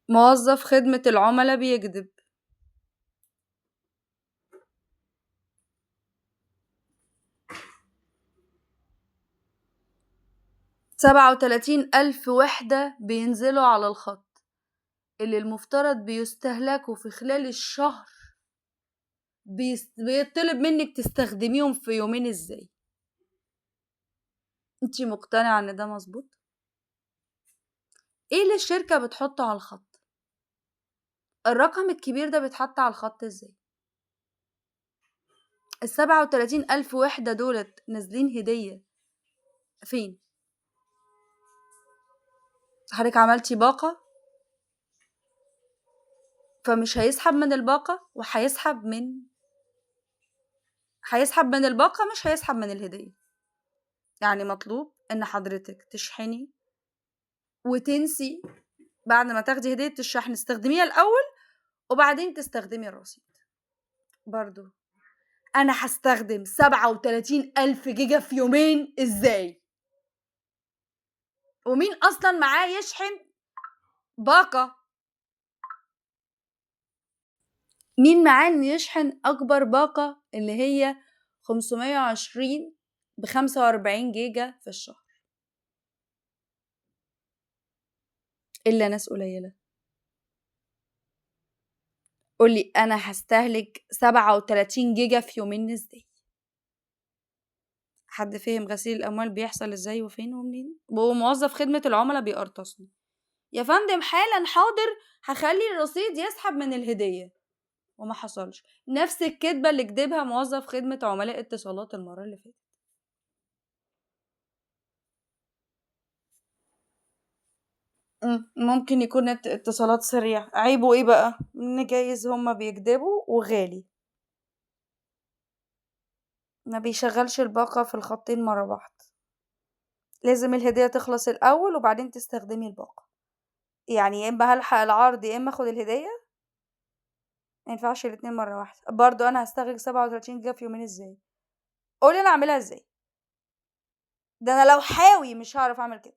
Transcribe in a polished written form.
موظف خدمة العملاء بيكذب. 37,000 وحدة بينزلوا على الخط اللي المفترض بيستهلكوا في خلال الشهر، بيطلب منك تستخدميهم في يومين. ازاي انتي مقتنعة ان ده مظبوط؟ ايه اللي الشركة بتحطه على الخط؟ الرقم الكبير ده بيتحط على الخط ازاي؟ 37,000 وحدة دولت نازلين هدية فين؟ حضرتك عملتي باقة، فمش هيسحب من الباقة وهيسحب من الباقة، مش هيسحب من الهدية. يعني مطلوب ان حضرتك تشحني وتنسي بعد ما تاخدي هدية الشحن تستخدميها الأول وبعدين تستخدمي الرصيد. برضو أنا هستخدم 37,000 جيجا في يومين ازاي؟ ومين أصلا معاه يشحن باقة؟ مين معاه إن يشحن أكبر باقة اللي هي 520 ب45 جيجا في الشهر؟ إلا ناس قليلة. قولي أنا هستهلك 37 جيجا في يومين ازاي؟ حد فهم غسيل الأموال بيحصل ازاي وفين ومنين؟ وموظف خدمة العملاء بيقرطصني. يا فندم حالا حاضر هخلي الرصيد يسحب من الهدية، وما حصلش. نفس الكذبة اللي كدبها موظف خدمة عملاء اتصالات المرة اللي فاتت. ممكن يكون اتصالات سريع. عيبه ايه بقى؟ ان جايز هما بيكدبوا وغالي، ما بيشغلش الباقة في الخطين مرة واحدة. لازم الهدية تخلص الأول وبعدين تستخدمي الباقة. يعني يا إما هلحق العرض يا إما أخد الهدية، ما ينفعش الاتنين مرة واحدة. برضو أنا هستغرق 37 جيجا في يومين ازاي؟ قولي أنا أعملها ازاي؟ ده أنا لو حاوي مش هعرف أعمل كده.